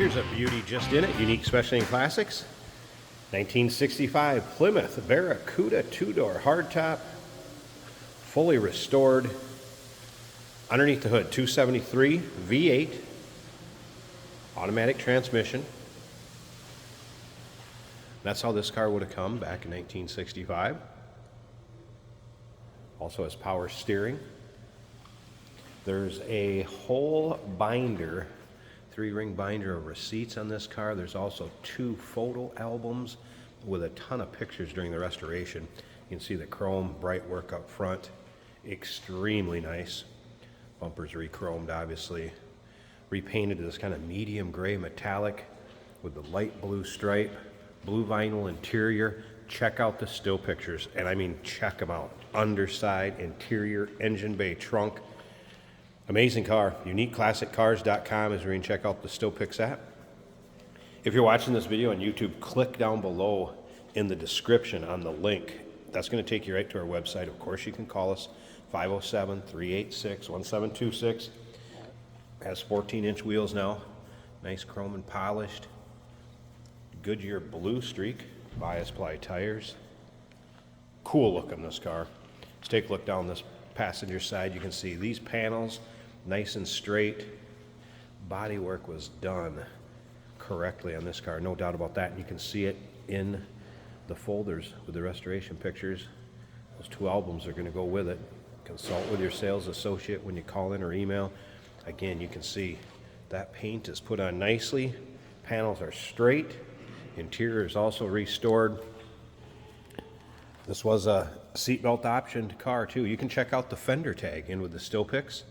Here's a beauty just in it. Unique Specialty Classics. 1965 Plymouth Barracuda two-door hardtop. Fully restored. Underneath the hood, 273 V8. Automatic transmission. That's how this car would have come back in 1965. Also has power steering. There's a whole binder, 3-ring binder of receipts on this car. There's also 2 photo albums with a ton of pictures during the restoration. You can see the chrome bright work up front. Extremely nice. Bumpers re-chromed, obviously. Repainted to this kind of medium gray metallic with the light blue stripe. Blue vinyl interior. Check out the still pictures, and I mean check them out. Underside, interior, engine bay, trunk. Amazing car. UniqueClassicCars.com is where you can check out the still pics at. If you're watching this video on YouTube, click down below in the description on the link. That's going to take you right to our website. Of course, you can call us 507-386-1726. Has 14-inch wheels now. Nice chrome and polished. Goodyear blue streak. Bias ply tires. Cool look on this car. Let's take a look down this passenger side. You can see these panels nice and straight. Body work was done correctly on this car, no doubt about that. And you can see it in the folders with the restoration pictures. Those 2 albums are going to go with it. Consult with your sales associate when you call in or email. Again, you can see that paint is put on nicely. Panels are straight. Interior is also restored. This was a seatbelt optioned car too. You can check out the fender tag in with the still pics.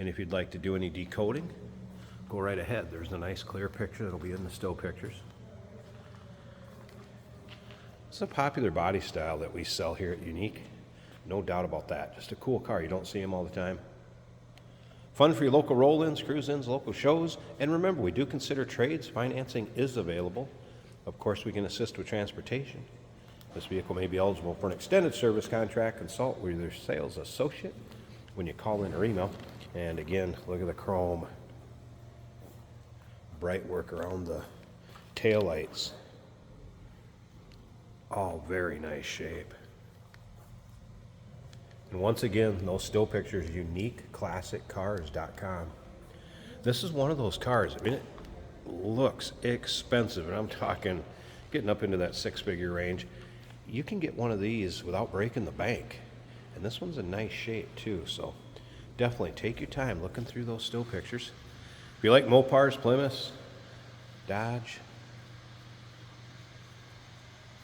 And if you'd like to do any decoding, go right ahead. There's a nice clear picture that'll be in the still pictures. It's a popular body style that we sell here at Unique. No doubt about that. Just a cool car. You don't see them all the time. Fun for your local roll-ins, cruise-ins, local shows. And remember, we do consider trades. Financing is available. Of course, we can assist with transportation. This vehicle may be eligible for an extended service contract. Consult with your sales associate when you call in or email. And again, look at the chrome. Bright work around the taillights. All very nice shape. And once again, those still pictures, UniqueClassicCars.com. This is one of those cars. I mean, it looks expensive, and I'm talking getting up into that 6-figure range. You can get one of these without breaking the bank. And this one's in nice shape too, so definitely take your time looking through those still pictures. If you like Mopars, Plymouths, Dodge,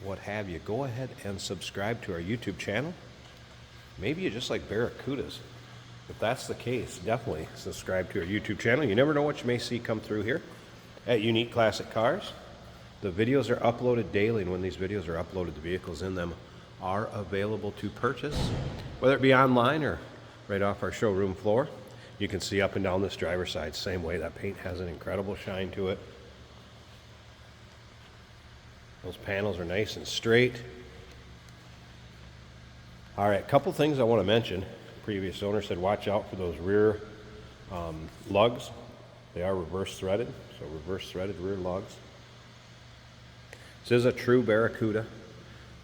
what have you, go ahead and subscribe to our YouTube channel. Maybe you just like Barracudas. If that's the case, definitely subscribe to our YouTube channel. You never know what you may see come through here at Unique Classic Cars. The videos are uploaded daily, and when these videos are uploaded, the vehicles in them are available to purchase, whether it be online or right off our showroom floor. You can see up and down this driver's side, same way. That paint has an incredible shine to it. Those panels are nice and straight. All right, a couple things I want to mention. Previous owner said watch out for those rear lugs. They are reverse threaded, so reverse threaded rear lugs. This is a true Barracuda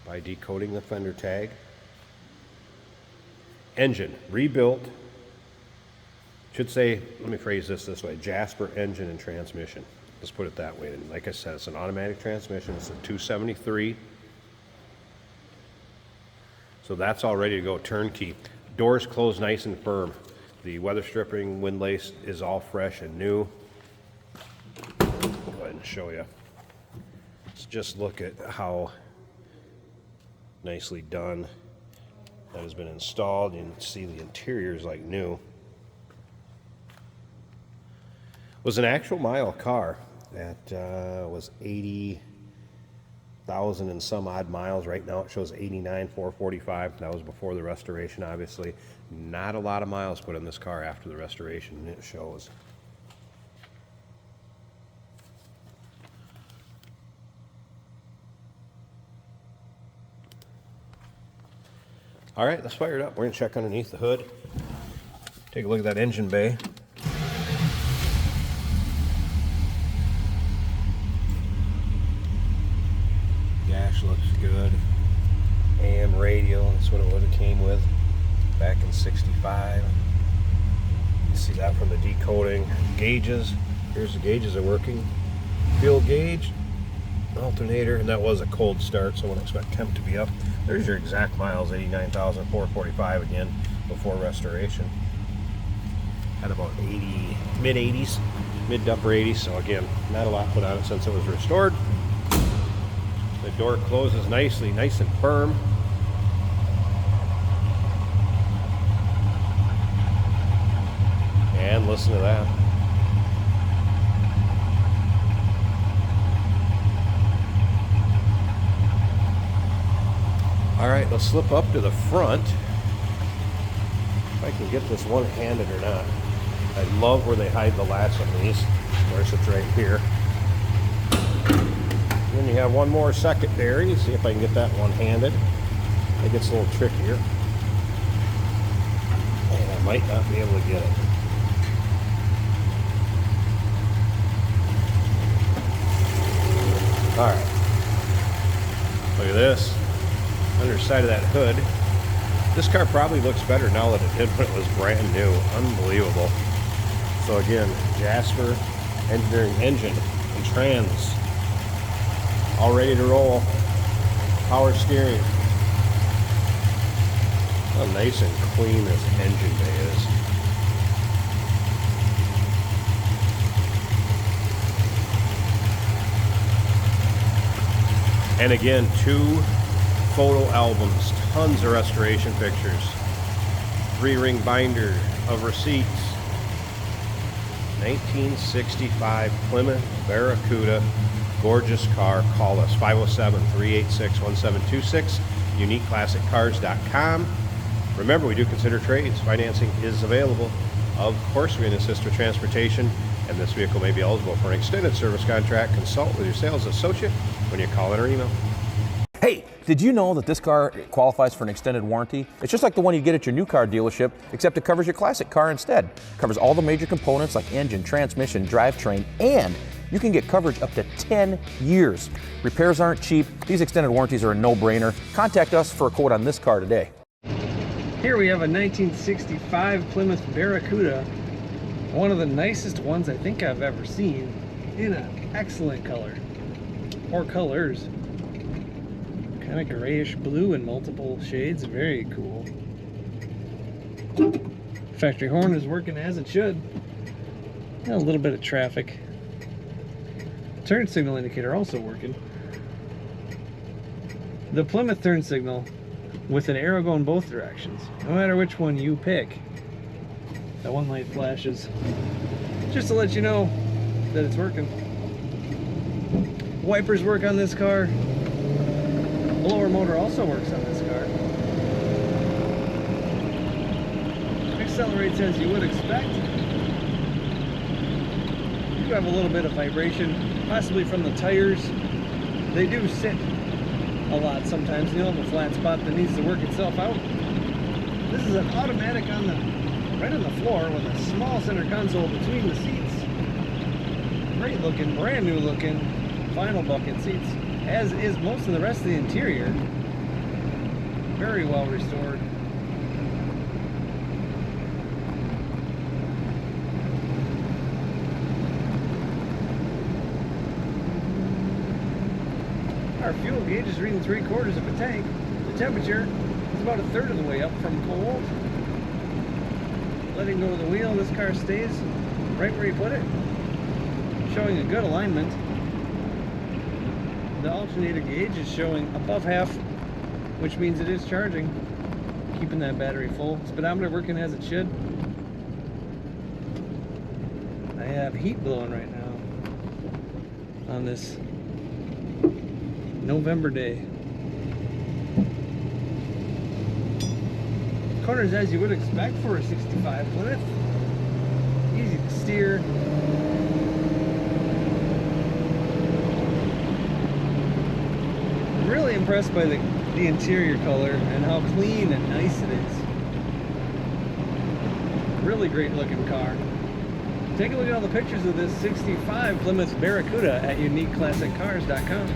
by decoding the fender tag. Engine rebuilt. Should say, let me phrase this way, Jasper engine and transmission. Let's put it that way. And like I said, it's an automatic transmission. It's a 273. So that's all ready to go, turnkey. Doors close nice and firm. The weather stripping windlace is all fresh and new. Go ahead and show you. Let's just look at how nicely done that has been installed. You can see the interior is like new. It was an actual mile car that was 80,000 and some odd miles. Right now it shows 89,445. That was before the restoration, obviously. Not a lot of miles put on this car after the restoration, it shows. All right, let's fire it up. We're gonna check underneath the hood. Take a look at that engine bay. dash looks good. AM radio, that's what it would have came with back in 65. You see that from the decoding. Gauges, here's the gauges are working. Fuel gauge, alternator, and that was a cold start, so I wouldn't expect temp to be up. There's your exact miles, 89,445 again, before restoration. Had about 80, mid-80s, mid to upper 80s, so again, not a lot put on it since it was restored. The door closes nicely, nice and firm. And listen to that. All right, let's slip up to the front. If I can get this one-handed or not. I love where they hide the latch on these. Of course, it's right here. Then you have one more secondary. See if I can get that one-handed. It gets a little trickier. And I might not be able to get it. All right. Look at this. Underside of that hood. This car probably looks better now than it did when it was brand new. Unbelievable. So again, Jasper Engineering engine and trans. All ready to roll. Power steering. How nice and clean this engine bay is. And again, 2 photo albums, tons of restoration pictures. 3-ring binder of receipts. 1965 Plymouth Barracuda. Gorgeous car. Call us 507-386-1726. UniqueClassicCars.com. Remember, we do consider trades. Financing is available. Of course, we can assist with transportation, and this vehicle may be eligible for an extended service contract. Consult with your sales associate when you call in or email. Hey, did you know that this car qualifies for an extended warranty? It's just like the one you get at your new car dealership, except it covers your classic car instead. It covers all the major components like engine, transmission, drivetrain, and you can get coverage up to 10 years. Repairs aren't cheap. These extended warranties are a no-brainer. Contact us for a quote on this car today. Here we have a 1965 Plymouth Barracuda, one of the nicest ones I think I've ever seen, in an excellent color, or colors. Kind of grayish blue in multiple shades, very cool. Factory horn is working as it should. A little bit of traffic. Turn signal indicator also working. The Plymouth turn signal with an arrow going both directions. No matter which one you pick, that one light flashes. Just to let you know that it's working. Wipers work on this car. Blower motor also works on this car. Accelerates as you would expect. You have a little bit of vibration, possibly from the tires. They do sit a lot sometimes. You'll have a flat spot that needs to work itself out. This is an automatic on the right on the floor with a small center console between the seats. Great looking, brand new looking vinyl bucket seats, as is most of the rest of the interior. Very well restored. Our fuel gauge is reading 3/4 of a tank. The temperature is about 1/3 of the way up from cold. Letting go of the wheel, this car stays right where you put it, showing a good alignment. The alternator gauge is showing above half, which means it is charging, keeping that battery full. Speedometer working as it should. I have heat blowing right now on this November day. Corners as you would expect for a 65 Plymouth. Easy to steer. Really impressed by the interior color and how clean and nice it is. Really great looking car. Take a look at all the pictures of this 65 Plymouth Barracuda at UniqueClassicCars.com.